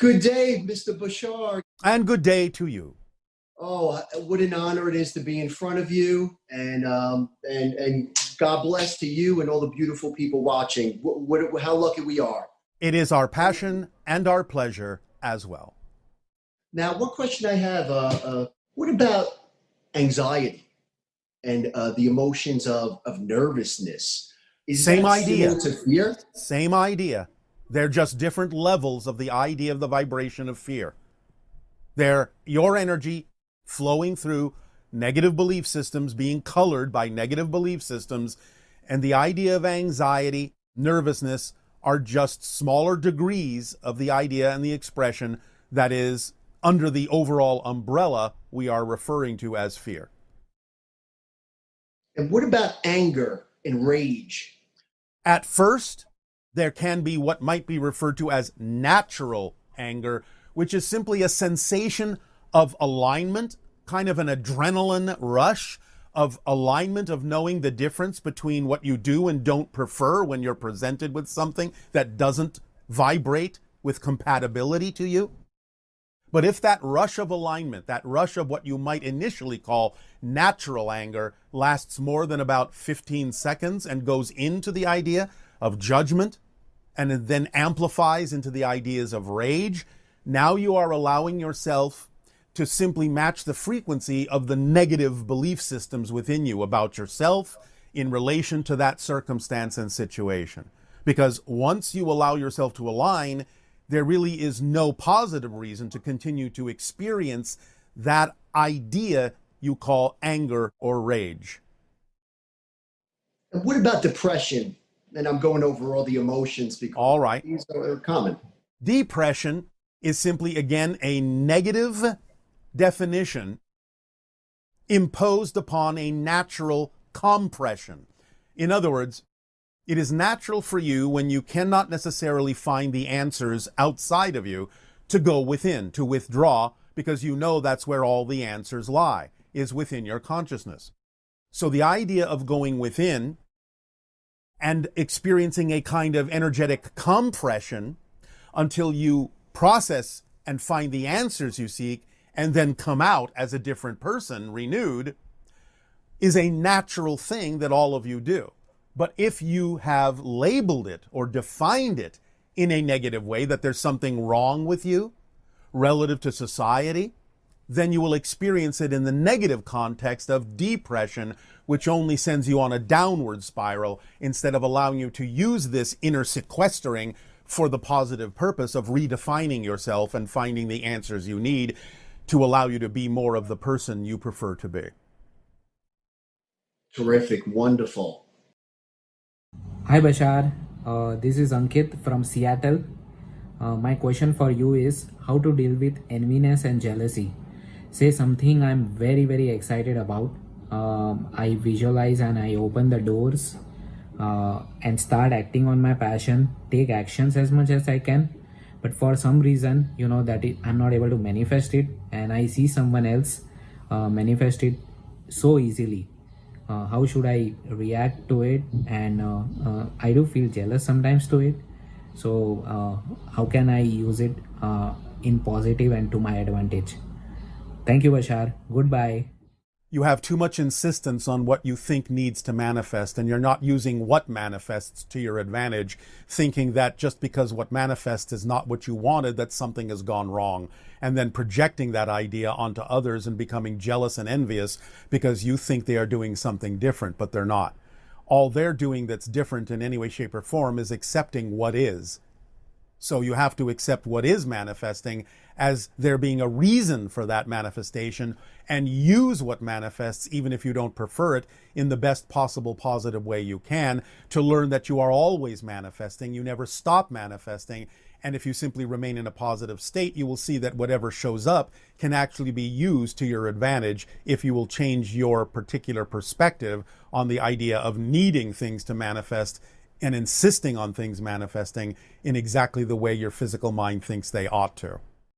Good day, Mr. Bashar. And good day to you. Oh, what an honor it is to be in front of you, and God bless to you and all the beautiful people watching. How lucky we are. It is our passion and our pleasure as well. Now, one question I have: what about anxiety and the emotions of nervousness? Is Same that idea. similar to fear? Same idea. They're just different levels of the idea of the vibration of fear. They're your energy flowing through negative belief systems, being colored by negative belief systems, and the idea of anxiety, nervousness are just smaller degrees of the idea and the expression that is under the overall umbrella we are referring to as fear. And what about anger and rage? At first, there can be what might be referred to as natural anger, which is simply a sensation of alignment, kind of an adrenaline rush of alignment, of knowing the difference between what you do and don't prefer when you're presented with something that doesn't vibrate with compatibility to you. But if that rush of alignment, that rush of what you might initially call natural anger, lasts more than about 15 seconds and goes into the idea of judgment, and it then amplifies into the ideas of rage, now you are allowing yourself to simply match the frequency of the negative belief systems within you about yourself in relation to that circumstance and situation. Because once you allow yourself to align, there really is no positive reason to continue to experience that idea you call anger or rage. And what about depression? And I'm going over all the emotions because all right. These are common. Depression is simply, again, a negative definition imposed upon a natural compression. In other words, it is natural for you, when you cannot necessarily find the answers outside of you, to go within, to withdraw, because you know that's where all the answers lie, is within your consciousness. So the idea of going within and experiencing a kind of energetic compression until you process and find the answers you seek and then come out as a different person, renewed, is a natural thing that all of you do. But if you have labeled it or defined it in a negative way, that there's something wrong with you relative to society, then you will experience it in the negative context of depression, which only sends you on a downward spiral instead of allowing you to use this inner sequestering for the positive purpose of redefining yourself and finding the answers you need to allow you to be more of the person you prefer to be. Terrific. Wonderful. Hi Bashar, this is Ankit from Seattle. My question for you is how to deal with enviness and jealousy. Say something I'm very excited about. I visualize and I open the doors and start acting on my passion, take actions as much as I can. But for some reason, I'm not able to manifest it, and I see someone else manifest it so easily. How should I react to it? And I do feel jealous sometimes to it. So how can I use it in positive and to my advantage? Thank you, Bashar. Goodbye. You have too much insistence on what you think needs to manifest, and you're not using what manifests to your advantage, thinking that just because what manifests is not what you wanted, that something has gone wrong, and then projecting that idea onto others and becoming jealous and envious because you think they are doing something different, but they're not. All they're doing that's different in any way, shape, or form is accepting what is. So you have to accept what is manifesting as there being a reason for that manifestation, and use what manifests, even if you don't prefer it, in the best possible positive way you can, to learn that you are always manifesting. You never stop manifesting. And if you simply remain in a positive state, you will see that whatever shows up can actually be used to your advantage if you will change your particular perspective on the idea of needing things to manifest and insisting on things manifesting in exactly the way your physical mind thinks they ought to.